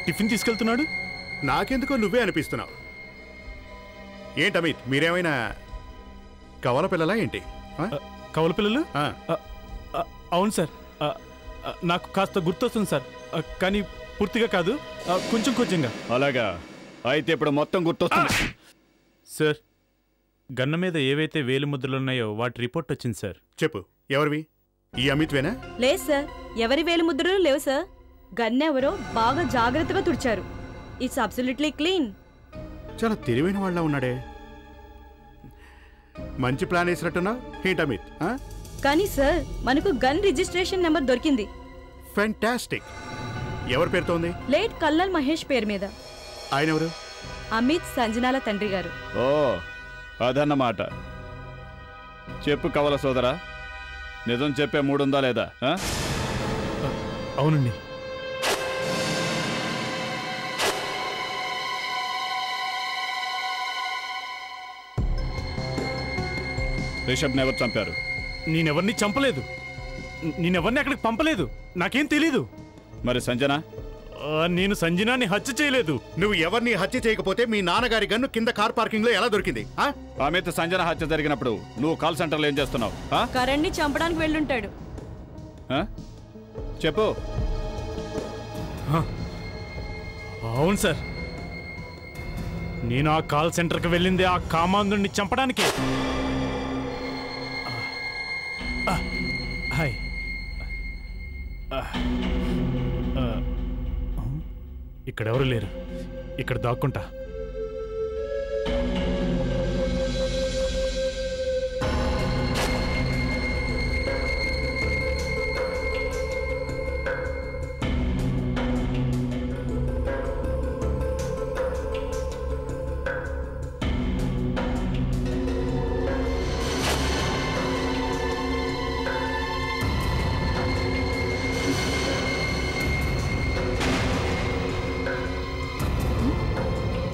టిఫిన్ తీసుకెళ్తున్నాడు. నాకెందుకో నువ్వే అనిపిస్తున్నావు. ఏంటి అమిత్, మీరేమైనా కవల పిల్లలా ఏంటి? కవల పిల్లలు? అవును సార్. నాకు కాస్త గుర్తొస్తుంది సార్, కానీ పూర్తిగా కాదు, కొంచెం కొంచెంగా. అలాగా? అయితే ఇప్పుడు మొత్తం గుర్తొస్తుంది. సార్, గన్న మీద ఏవైతే వేలు ముద్రలున్నాయో వాటి రిపోర్ట్ వచ్చింది సార్. చెప్పు, ఎవరివి? ఈ అమిత్వేనా? లేదు సార్, ఎవరి వేలు ముద్రలు లేవు సార్. గన్నెవరో బాగా జాగ్రత్తగా తుడిచారు. It's absolutely clean. చాలా తెలివైన వాళ్ళ ఉన్నాడే. మంచి ప్లాన్ వేసినట్టున్నా ఏంటి అమిత్? కానీ సార్, మనకు గన్ రిజిస్ట్రేషన్ నెంబర్ దొరికింది. ఫ్యాంటాస్టిక్. ఎవరి పేరుతో ఉంది? లేట్ కల్లల్ మహేష్ పేరు మీద. ఆయన ఎవరు? అమిత్ సంజనాల తండ్రి గారు. ఓ, అదన్నమాట. చెప్పు కవల సోదరా, నిజం చెప్పే మూడుందా లేదా? అవునండి. రిషబ్ని ఎవరు చంపారు? నేనెవరిని చంపలేదు. నేనెవరిని అక్కడికి పంపలేదు. నాకేం తెలీదు. మరి సంజన? నేను సంజనాన్ని హత్య చేయలేదు. నువ్వు ఎవరిని హత్య చేయకపోతే మీ నాన్నగారి గన్ను కింద కార్ పార్కింగ్ లో ఎలా దొరికింది? అమిత్ సంజన హత్య జరిగినప్పుడు నువ్వు కాల్ సెంటర్లో ఏం చేస్తున్నావు? కరణ్ ని చంపడానికి వెళ్ళుంటాడు. చెప్పు. అవును సార్, నేను ఆ కాల్ సెంటర్కి వెళ్ళింది ఆ కామాంధుడిని చంపడానికి. హాయ్. ఇక్కడెవరు లేరు. ఇక్కడ దాక్కుంటా.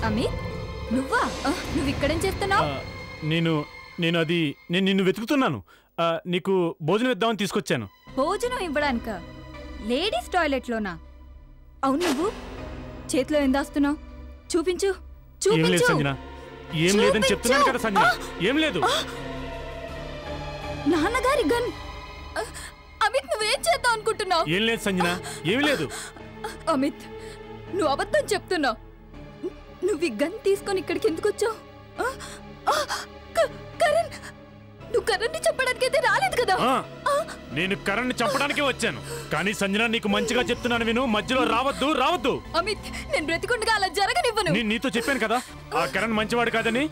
అమిత్, నువ్వా? నువ్వు ఇక్కడేం చేస్తున్నావు? నేను నిన్ను వెతుకుతున్నాను. నీకు భోజనం ఇద్దామని తీసుకొచ్చాను. భోజనం ఇవ్వడానిక? లేడీస్ టాయిలెట్లోనా? అవును, నువ్వు చేతిలో ఏం దాస్తున్నావు? చూపించు. ఏం లేదు సంజన, ఏం లేదని చెప్తున్నాను కదా సంజన. ఏం లేదు. నాన్నగారి గన్. అమిత్, నువ్వేం చేద్దాం అనుకుంటున్నావు? ఏం లేదు సంజన, ఏం లేదు. అమిత్, నువ్వు అబద్ధం చెప్తున్నావు. నువ్వు ఈ గన్ తీసుకొని ఇక్కడికి ఎందుకు వచ్చావు? కరణ్, నువ్వు కరణ్ని చంపడానికి అయితే రాలేదు కదా? నేను కరణ్ని చంపడానికే వచ్చాను. కానీ సంజన, నీకు మంచిగా చెప్తున్నాను విను, మధ్యలో రావద్దు. అమిత్, నేను బ్రతికుండగా అలా జరగనివ్వను. నేను నీతో చెప్పాను కదా ఆ కరణ్ మంచివాడు కాదని.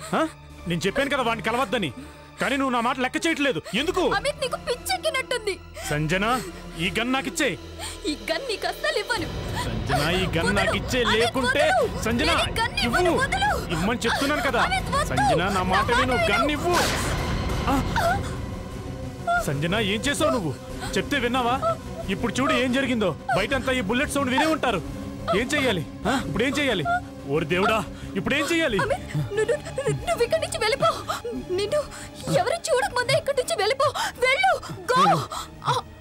నేను చెప్పాను కదా వాడిని కలవద్దని. కానీ నువ్వు నా మాట లెక్క చేయట్లేదు. ఎందుకు? అమిత్, నీకు పిచ్చెక్కినట్టుంది. సంజన, ఈ గన్ నాకు ఇచ్చే. ఈ గన్ నీకు అస్సలు ఇవ్వను. సంజన, ఈ గన్ నాకు ఇచ్చే. లేకుంటే సంజన ఇవ్వు. ఇమ్మని చెప్తున్నాను కదా. సంజన, నా మాట విను, గన్ ఇవ్వు. సంజన, ఏం చేసావు నువ్వు? చెప్తే విన్నావా? ఇప్పుడు చూడు ఏం జరిగిందో. బయటంతా ఈ బుల్లెట్ సౌండ్ వినే ఉంటారు. ఏం చెయ్యాలి? ఇప్పుడేం చెయ్యాలి? ఓరి దేవుడా, ఇప్పుడేం చెయ్యాలి? నువ్వు ఇక్కడి నుంచి వెళ్ళిపో. నిన్ను ఎవరు చూడకముందే ఇక్కడి నుంచి వెళ్ళిపో. వెళ్ళు. గో.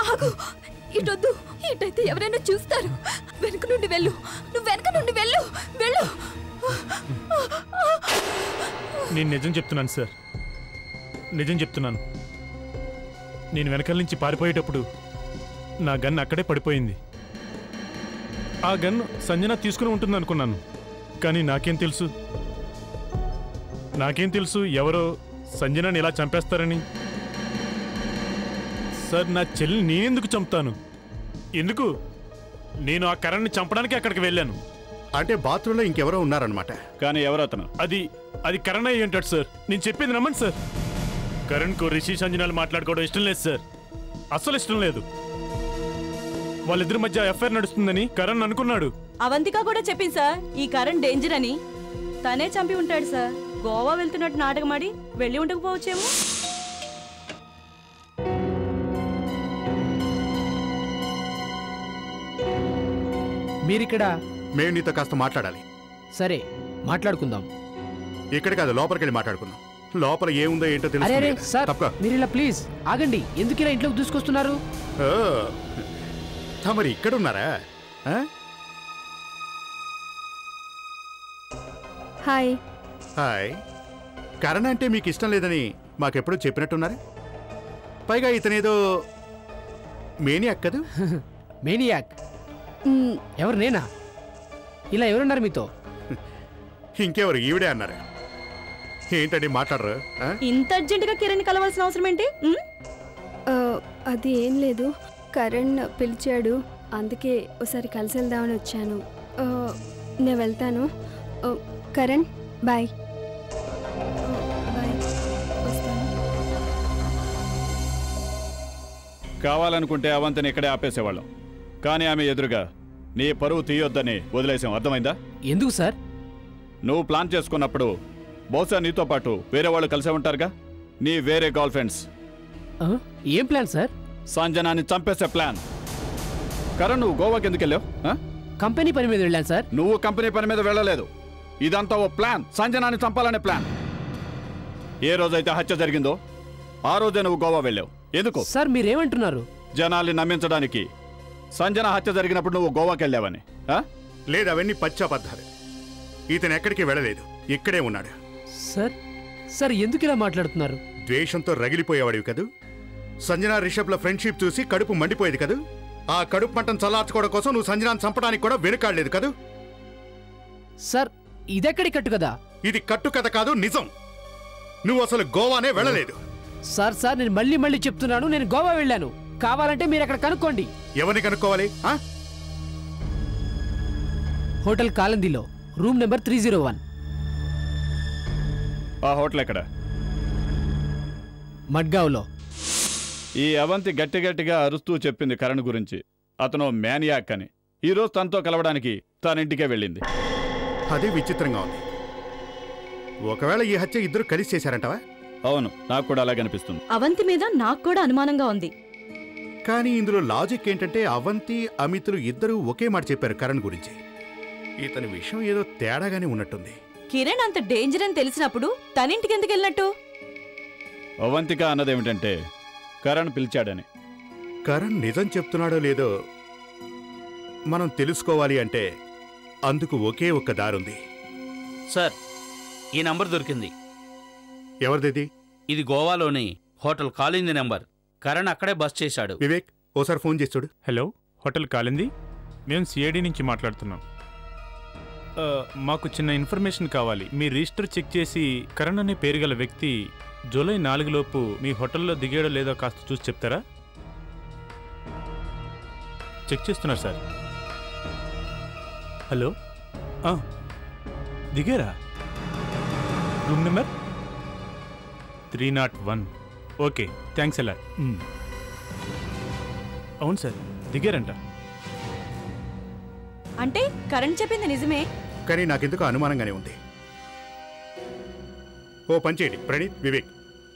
ఆగు. ఇటొద్దు, ఇటైతే ఎవరైనా చూస్తారు. వెనుక నుండి వెళ్ళు, నువ్వు వెనుక నుండి వెళ్ళు, వెళ్ళు. నేను నిజం చెప్తున్నాను సార్, నిజం చెప్తున్నాను. నేను వెనకాల నుంచి పారిపోయేటప్పుడు నా గన్ అక్కడే పడిపోయింది. ఆ గన్ సంజన తీసుకుని ఉంటుంది అనుకున్నాను, కానీ నాకేం తెలుసు ఎవరో సంజనని ఇలా చంపేస్తారని. సార్, నా చెల్లిని నేనెందుకు చంపుతాను? ఎందుకు? నేను ఆ కరణ్ని చంపడానికి అక్కడికి వెళ్ళాను. అంటే బాత్రూంలో ఇంకెవరో ఉన్నారనమాట. కానీ ఎవరతను? అది కరణ్ అయ్యి ఉంటాడు సార్. నేను చెప్పింది నమ్మండి సార్. కరణ్కు రిషి సంజనాలు మాట్లాడుకోవడం ఇష్టం లేదు సార్, అస్సలు ఇష్టం లేదు. వాళ్ళిద్దరి మధ్య ఎఫ్ఐఆర్ నడుస్తుందని కరణ్ అనుకున్నాడు. అవంతిక కూడా చెప్పింది సార్ ఈ కరణ్ డేంజర్ అని. తనే చంపి ఉంటాడు సార్. గోవా వెళ్తున్నట్టు నాటకమాడి వెళ్ళి ఉండకపోవచ్చేమో. మీరిక్కడ? మేము నీతో కాస్త మాట్లాడాలి. సరే, మాట్లాడుకుందాం. ఇక్కడ కాదు, లోపలికి వెళ్ళి మాట్లాడుకుందాం. లోపల ఏముందో ఏంటో అరే తెలుసు. సార్, మీరు ఇలా ప్లీజ్ ఆగండి. ఎందుకు ఇలా ఇంట్లోకి దూసుకొస్తున్నారు? తమరు ఇక్కడ ఉన్నారా? హాయ్. హాయ్. కరణ్ అంటే మీకు ఇష్టం లేదని మాకెప్పుడు చెప్పినట్టున్నారు. పైగా ఇతనేదో మేనియాక్ కదూ? మేనియాక్? ఎవరు, నేనా? ఇలా ఎవరున్నారు మీతో? ఇంకెవరు, ఈవిడే అన్నారు. ఏంటండి మాట్లాడరు? ఇంత అర్జెంటుగా కిరణ్ కలవాల్సిన అవసరం ఏంటి? అది ఏం లేదు, కరణ్ పిలిచాడు, అందుకే ఒకసారి కలిసి వెళ్దామని వచ్చాను. నేను వెళ్తాను. కరణ్ బాయ్. కావాలనుకుంటే అవంతిని ఇక్కడే ఆపేసేవాళ్ళం, కానీ ఆమె ఎదురుగా నీ పరువు తీయొద్దని వదిలేసాం. అర్థమైందా? ఎందుకు సార్? నువ్వు ప్లాన్ చేసుకున్నప్పుడు బహుశా నీతో పాటు వేరే వాళ్ళు కలిసే ఉంటారుగా, నీ వేరే గర్ల్ ఫ్రెండ్స్. ఏం ప్లాన్ సార్? సంజనాన్ని చంపేసే ప్లాన్. కరణ్, నువ్వు గోవాకి ఎందుకు వెళ్ళావు? కంపెనీ పని మీద వెళ్ళాను సార్. నువ్వు కంపెనీ పని మీద వెళ్ళలేదు. ఇదంతా ఓ ప్లాన్, సంజనాన్ని చంపాలనే ప్లాన్. ఏ రోజైతే హత్య జరిగిందో ఆ రోజే నువ్వు గోవా వెళ్ళావు. ఎందుకు సార్? మీరేమంటున్నారు? జనాల్ని నమ్మించడానికి. సంజన హత్య జరిగినప్పుడు నువ్వు గోవాకి వెళ్ళావని. లేదు, అవన్నీ పచ్చబద్ధాలు. ఇతను ఎక్కడికి వెళ్ళలేదు, ఇక్కడే ఉన్నాడు. సార్ ఎందుకు ఇలా మాట్లాడుతున్నారు? ద్వేషంతో రగిలిపోయేవాడివి కదూ. సంజన రిషబ్ల ఫ్రెండ్షిప్ చూసి కడుపు మండిపోయేది కదూ. ఆ కడుపు మంటను చల్లార్చుకోవడం కోసం నువ్వు సంజనాన్ని చంపడానికి కూడా వెనుకాడలేదు కదూ. సార్, ఇదెక్కడి కట్టు కదా? ఇది కట్టు కథ కాదు, నిజం. నువ్వు అసలు గోవానే వెళ్ళలేదు. సార్ నేను మళ్ళీ చెప్తున్నాను, నేను గోవా వెళ్ళాను. కావాలంటే మీరు అక్కడ కనుక్కోండి. ఎవరిని కనుక్కోవాలి? హోటల్ కాలందిలో రూమ్ నెంబర్ 301. ఆ హోటల్ ఎక్కడ? మడ్గావ్లో. ఈ అవంతి గట్టిగా అరుస్తూ చెప్పింది కరణ్ గురించి. అతను మ్యానియాక్ అని. ఈరోజు తనతో కలవడానికి తనింటికే వెళ్ళింది. అదే విచిత్రంగా ఉంది. ఒకవేళ ఈ హత్య ఇద్దరు కలిసి చేశారంటవా? అవును, నాకు కూడా అలాగే అనిపిస్తుంది. అవంతి మీద నాకు కూడా అనుమానంగా ఉంది. కానీ ఇందులో లాజిక్ ఏంటంటే అవంతి, అమితులు ఇద్దరూ ఒకే మాట చెప్పారు కరణ్ గురించి. ఇతని విషయం ఏదో తేడాగానే ఉన్నట్టుంది. కిరణ్ అంత డేంజర్ అని తెలిసినప్పుడు తనింటికి ఎందుకు వెళ్ళినట్టు? అవంతిక అన్నదేమిటంటే కరణ్ పిలిచాడని. కరణ్ నిజం చెప్తున్నాడో లేదో మనం తెలుసుకోవాలి అంటే అందుకు ఒకే ఒక్క దారుంది. సార్, ఈ నంబర్ దొరికింది. ఎవరిది? ఇది గోవాలోని హోటల్ కాలింది నెంబర్. కరణ్ అక్కడే బస్ చేశాడు. వివేక్, ఓసారి ఫోన్ చేసి చూడు. హలో, హోటల్ కాలింది. మేము సిఐడి నుంచి మాట్లాడుతున్నాం. మాకు చిన్న ఇన్ఫర్మేషన్ కావాలి. మీ రిజిస్టర్ చెక్ చేసి కరణ్ అనే పేరు గల వ్యక్తి జూలై 4 లోపు మీ హోటల్లో దిగాడో లేదో కాస్త చూసి చెప్తారా? చెక్ చేస్తున్నారు సార్. హలో, దిగారా? Room number 301. ఓకే, థ్యాంక్స్ ఎలా. అవును సార్, దిగారంట. అంటే కరణ్ చెప్పింది నిజమే, కానీ నాకెందుకు అనుమానంగానే ఉంది. ఓ పని చేయండి ప్రణీత్, వివేక్,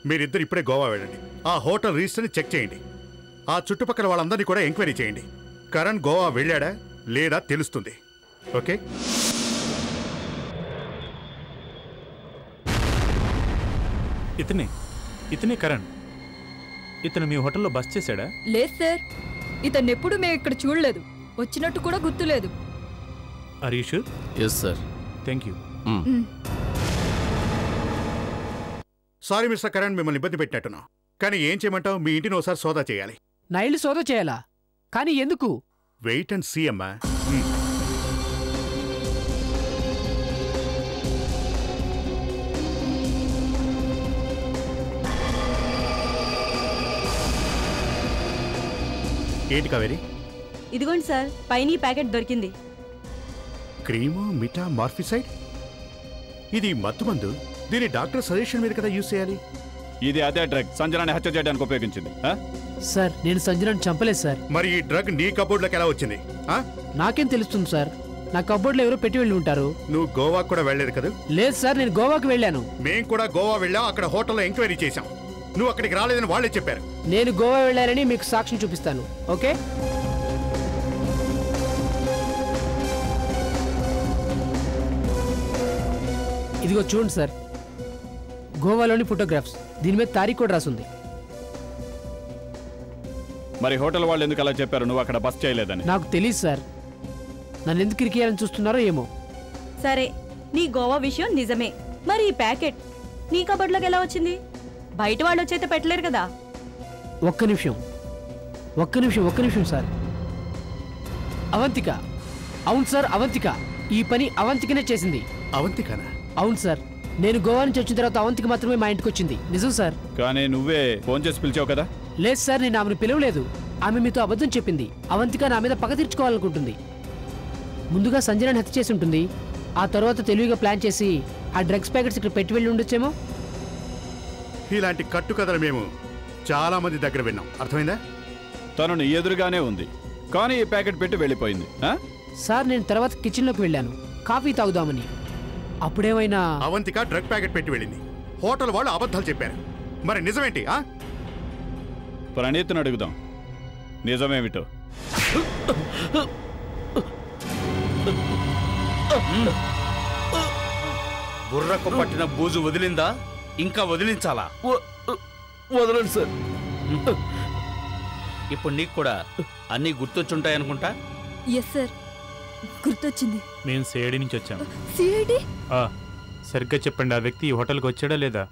మీరిద్దరు ఇప్పుడే గోవా వెళ్ళండి. ఆ హోటల్ రిజిస్టర్ని చెక్ చేయండి. ఆ చుట్టుపక్కల వాళ్ళందరినీ కూడా ఎంక్వైరీ చేయండి. కరణ్ గోవా వెళ్ళాడా లేదా తెలుస్తుంది. ఓకే? ఇతనే కరణ్. ఇతను మీ హోటల్లో బస్ చేశాడా? లేదు సార్, ఇతన్నెప్పుడు మేము ఇక్కడ చూడలేదు, వచ్చినట్టు కూడా గుర్తులేదు. Harish yes sir. Thank you. Sorry mister Karan, మిమ్మల్ని ఇబ్బంది పెట్టినట్టున్నా. కానీ ఏం చేయమంటావు, మీ ఇంటిని ఒకసారి సోదా చేయాలి. నా ఇల్లు సోదా చేయాలా? కానీ ఎందుకు? వెయిట్ అండ్ సీ అమ్మా. ఏంటి కావేరి? ఇదిగోండి సార్, పైన ఈ ప్యాకెట్ దొరికింది. క్రీము మిఠా మార్ఫిసైడ్? ఇది మత్తుమందు. దీని డాక్టర్ సజెషన్ మీద కదా యూజ్ చేయాలి. ఇది అదే డ్రగ్ సంజనాన్ని హత్య చేయడానికి ఉపయోగించింది. సార్ నేను సంజనాన్ని చంపలేదు సార్. మరి ఈ డ్రగ్ నీ కబోర్డ్లోకి ఎలా వచ్చింది? నాకేం తెలుస్తుంది సార్? నా కబోర్డ్లో ఎవరో పెట్టి వెళ్ళి ఉంటారు. నువ్వు గోవాకు కూడా వెళ్ళలేదు కదా? లేదు సార్, నేను గోవాకు వెళ్ళాను. మేం కూడా గోవా వెళ్ళాం, అక్కడ హోటల్లో ఎంక్వైరీ చేశాం. నువ్వు అక్కడికి రాలేదని వాళ్ళే చెప్పారు. నేను గోవా వెళ్ళానని మీకు సాక్ష్యం చూపిస్తాను. ఓకే? ఇదిగో చూడండి సార్, గోవాలోని ఫోటోగ్రాఫ్స్. దీని మీద తారీఖు కూడా రాసుంది. మరి హోటల్ వాళ్ళు ఎందుకు అలా చెప్పారు నువ్వు అక్కడ బస్ చేయలేదని? నాకు తెలియదు సార్. నన్ను ఎందుకు ఇరికేయాలని చూస్తున్నారో ఏమో. సరే, నీ గోవా విషయం నిజమే. మరి ఈ ప్యాకెట్ నీ కబోర్డ్లోకి ఎలా వచ్చింది? బయట వాళ్ళు వచ్చైతే పెట్టలేరు కదా. ఒక్క నిమిషం సార్. అవంతిక. అవును సార్, అవంతిక. ఈ పని అవంతికనే చేసింది. అవంతికనా? అవును సార్. నేను గోవా నుంచి వచ్చిన తర్వాత అవంతిక మాత్రమే మా ఇంటికి వచ్చింది. నిజం సార్. కానీ నువ్వే ఫోన్ చేసి పిలిచావు కదా? లేదు సార్, నేను ఆమెను పిలవలేదు. ఆమె మీతో అబద్ధం చెప్పింది. అవంతిక నా మీద పగ తీర్చుకోవాలనుకుంటుంది. ముందుగా సంజనాన్ని హత్య చేసి ఉంటుంది. ఆ తర్వాత తెలివిగా ప్లాన్ చేసి ఆ డ్రగ్స్ ప్యాకెట్స్ ఇక్కడ పెట్టి వెళ్ళి ఉండొచ్చేమో. ఇలాంటి కట్టుకథలు మేము చాలా మంది దగ్గర విన్నాం. అర్థమైందా? తను నీ ఎదురుగానే ఉంది, కానీ ఈ ప్యాకెట్ పెట్టి వెళ్ళిపోయింది. సార్ నేను తర్వాత కిచెన్లోకి వెళ్ళాను కాఫీ తాగుదామని. అప్పుడేమైనా అవంతిక డ్రగ్ ప్యాకెట్ పెట్టి వెళ్ళింది. హోటల్ వాళ్ళు అబద్ధాలు చెప్పారు. మరి నిజమేంటి? ప్రణీత్ని అడుగుదాం నిజమేమిటో. బుర్రకు పట్టిన బూజు వదిలిందా? ఇంకా వదిలించాలా? వదలండి సార్. ఇప్పుడు నీకు కూడా అన్నీ గుర్తొచ్చుంటాయనుకుంటా. ఎస్ సార్, గుర్తొచ్చింది. మేము సిఐడి నుంచి వచ్చాము. సిఐడి? సరిగ్గా చెప్పండి, ఆ వ్యక్తి ఈ హోటల్కి వచ్చాడా లేదా?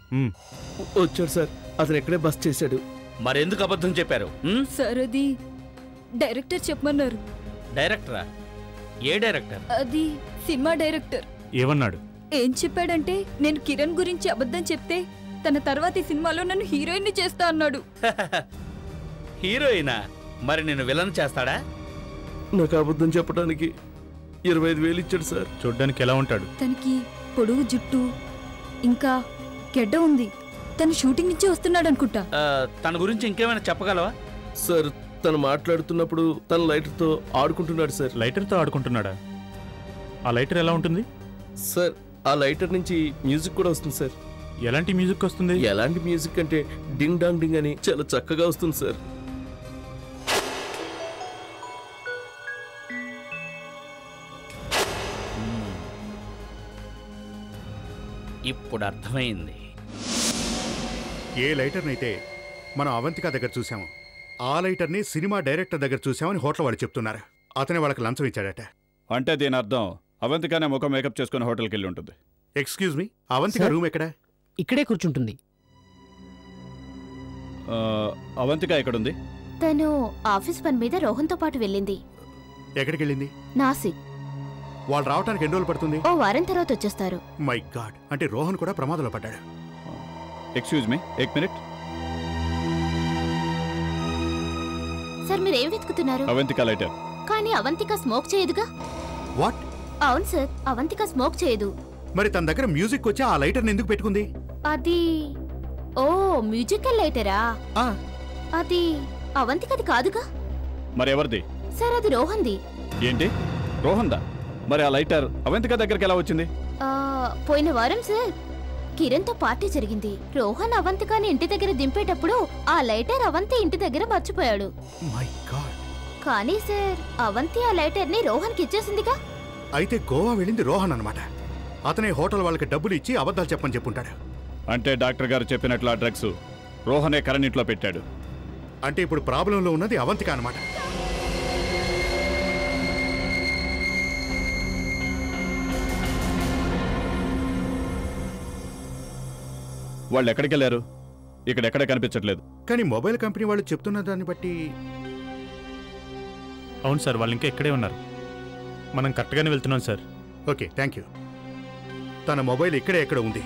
వచ్చాడు సార్. అతను ఎక్కడే బస్ చేశాడు. మరెందుకు అబద్ధం చెప్పారు? సార్ అది డైరెక్టర్ చెప్పమన్నారు. డైరెక్టరా? ఏ డైరెక్టర్? అది సినిమా డైరెక్టర్. ఏమన్నాడు? ఏం చెప్పాడంటే నేను కిరణ్ గురించి అబద్ధం చెప్తే తన తర్వాత ఈ సినిమాలో నన్ను హీరోయిన్ చేస్తా అన్నాడు. హీరోయినా? మరి నేను విలన్ చేస్తాడా? నాకు అబద్ధం చెప్పడానికి 25,000 ఇచ్చాడు సార్. చూడ్డానికి ఎలా ఉంటాడు? తనకి పొడుగు జుట్టు ఇంకా గెడ్డ ఉంది. తను షూటింగ్ నుంచి వస్తున్నాడు అనుకుంటా. తన గురించి ఇంకేమైనా చెప్పగలవా? సార్ తను మాట్లాడుతున్నప్పుడు తన లైటర్తో ఆడుకుంటున్నాడు సార్. లైటర్తో ఆడుకుంటున్నాడా? ఆ లైటర్ ఎలా ఉంటుంది? సార్ ఆ లైటర్ నుంచి మ్యూజిక్ కూడా వస్తుంది సార్. ఎలాంటి మ్యూజిక్ వస్తుంది? ఎలాంటి మ్యూజిక్ అంటే డింగ్ డాంగ్ డింగ్ అని చాలా చక్కగా వస్తుంది సార్. ఇప్పుడు అర్థమైంది. ఏ లైటర్నైతే మనం అవంతిక దగ్గర చూసాము, ఆ లైటర్ని సినిమా డైరెక్టర్ దగ్గర చూసామని హోటల్ వాళ్ళు చెప్తున్నారు. అతనే వాళ్ళకి లంచం ఇచ్చాడట. అంటే దీని అర్థం అవంతికనే ముఖం మేకప్ చేసుకుని హోటల్కి వెళ్ళి ఉంటుంది. ఎక్స్క్యూజ్ మీ, అవంతిక రూమ్ ఎక్కడా? ఇక్కడే కూర్చుంటుంది. అవంతిక ఎక్కడుంది? తను ఆఫీస్ పని మీద రోహన్తో పాటు వెళ్ళింది. ఎక్కడికి వెళ్ళింది? నాసిక్. వాళ్ళు రావడానికి ఎన్ని రోజులు పడుతుంది? ఓ వారం తర్వాత వచ్చేస్తారు. మై గాడ్, అంటే రోహన్ కూడా ప్రమాదంలో పడ్డాడు. Excuse me, 1 minute. సార్ మీరేం వెతుకుతున్నారు? అవంతిక లైటర్. కానీ అవంతిక స్మోక్ చేయదుగా. వాట్? అవును సార్, అవంతిక స్మోక్ చేయదు. మరి తన దగ్గర మ్యూజిక్ వచ్చి ఆ లైటర్ని ఎందుకు పెట్టుకుంది? అది ఓ మ్యూజికల్ లైటరా? అది అవంతికది కాదుగా. మరి ఎవరిది? సార్ అది రోహన్ది. ఏంటి, రోహన్దా? మరి ఆ లైటర్ అవంతిక దగ్గరికి ఎలా వచ్చింది? పోయిన వారం సార్ కిరణ్తో పార్టీ జరిగింది. రోహన్ అవంతికని ఇంటి దగ్గర దింపేటప్పుడు ఆ లైటర్ అవంతి ఇంటి దగ్గర మర్చిపోయాడు. My God. కానీ సార్ అవంతి ఆ లైటర్ని రోహన్కి ఇచ్చేసిందిగా. అయితే గోవా వెళ్ళింది రోహన్ అన్నమాట. అతనే హోటల్ వాళ్ళకి డబ్బులు ఇచ్చి అబద్ధాలు చెప్పని చెప్పుంటాడు. అంటే డాక్టర్ గారు చెప్పినట్లు ఆ డ్రగ్స్ రోహనే కరణ్ ఇంట్లో పెట్టాడు. అంటే ఇప్పుడు ప్రాబ్లంలో ఉన్నది అవంతిక అన్నమాట. వాళ్ళు ఎక్కడికి వెళ్ళారు? ఇక్కడెక్కడ కనిపించట్లేదు. కానీ మొబైల్ కంపెనీ వాళ్ళు చెప్తున్న దాన్ని బట్టి అవును సార్, వాళ్ళు ఇంకా ఇక్కడే ఉన్నారు. మనం కరెక్ట్గానే వెళ్తున్నాం సార్. Okay, thank you. తన మొబైల్ ఇక్కడే ఎక్కడ ఉంది.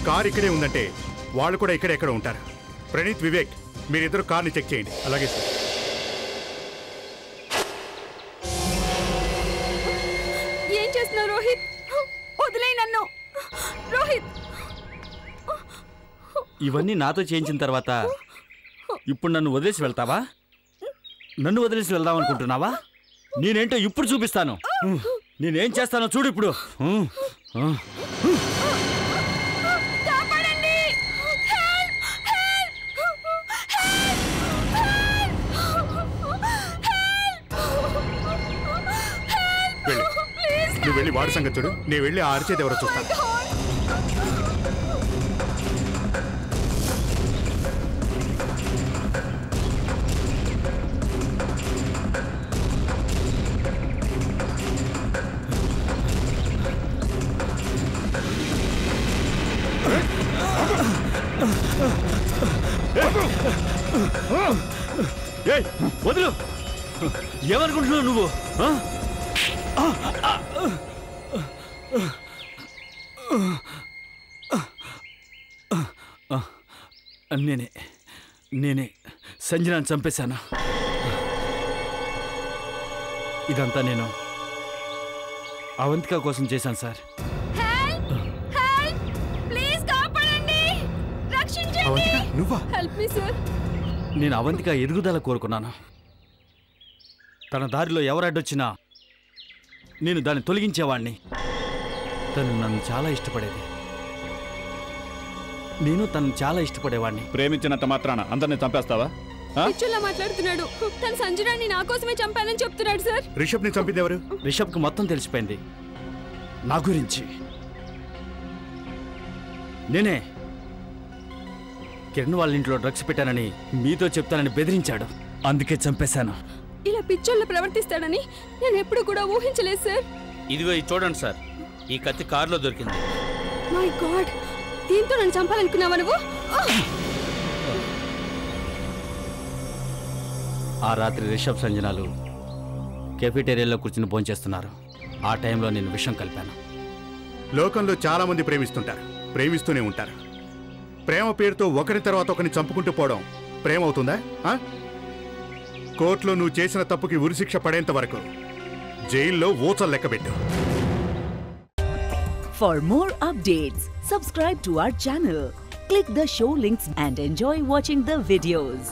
కార్ ఇక్కడే ఉందంటే వాళ్ళు కూడా ఇక్కడే ఎక్కడ ఉంటారు. ప్రణీత్, వివేక్, మీరిద్దరు కార్ని చెక్ చేయండి. అలాగే సార్. ఏం చేస్తున్నావు రోహిత్? వదిలేయ్ నన్ను రోహిత్. ఇవన్నీ నాతో చేయించిన తర్వాత ఇప్పుడు నన్ను వదిలేసి వెళ్తావా? నన్ను వదిలేసి వెళ్దాం అనుకుంటున్నావా? నేనేంటో ఇప్పుడు చూపిస్తాను. నేనేం చేస్తానో చూడు ఇప్పుడు. నువ్వు వెళ్ళి వాడి సంగతి చూడు, నేను వెళ్ళి ఆ అరిచేది ఎవరో చూస్తాను. వదులు. ఏమనుకుంటున్నావు నువ్వు? నేనే సంజనాన్ని చంపేశాను. ఇదంతా నేను అవంతిక కోసం చేశాను సార్. నేను అవంతిక ఎదుగుదల కోరుకున్నాను. తన దారిలో ఎవరడ్డొచ్చినా నేను దాన్ని తొలగించేవాణ్ణి. తను నన్ను చాలా ఇష్టపడేది, నేను తను చాలా ఇష్టపడేవాడిని. ప్రేమించినంత మాత్రాన అందరిని చంపేస్తావా? మాట్లాడుతున్నాడు. తను సంజనాన్ని నా కోసమే చంపానని చెప్తున్నాడు సార్. రిషబ్ని చంపింది ఎవరు? రిషబ్కి మొత్తం తెలిసిపోయింది నా గురించి. నేనే కిరణ్ వాళ్ళ ఇంట్లో డ్రగ్స్ పెట్టానని మీతో చెప్తానని బెదిరించాడు. అందుకే చంపేశాను. ఇలా పిచ్చోళ్ళు ప్రవర్తిస్తాడని నేను ఎప్పుడు కూడా ఊహించలేదు సార్. ఇదిగో ఇది చూడండి సార్, ఈ కత్తి కారులో దొరికింది. మై గాడ్, దీంతో నన్ను చంపాలనుకున్నావా నువ్వు? ఆ రాత్రి రిషబ్ సంజనాలు కెఫిటేరియాలో కూర్చుని భోంచేస్తున్నారు. ఆ టైంలో నేను విషం కలిపాను. లోకంలో చాలా మంది ప్రేమిస్తుంటారు, ప్రేమిస్తూనే ఉంటారు. ప్రేమ పేరుతో ఒకరి తర్వాత ఒకరిని చంపుకుంటూ పోవడం ప్రేమ అవుతుందా? కోర్టులో నువ్వు చేసిన తప్పుకి ఉరిశిక్ష పడేంత వరకు జైల్లో ఊచలు లెక్కబెట్టు. For more updates, subscribe to our channel, click the show links and enjoy watching the videos.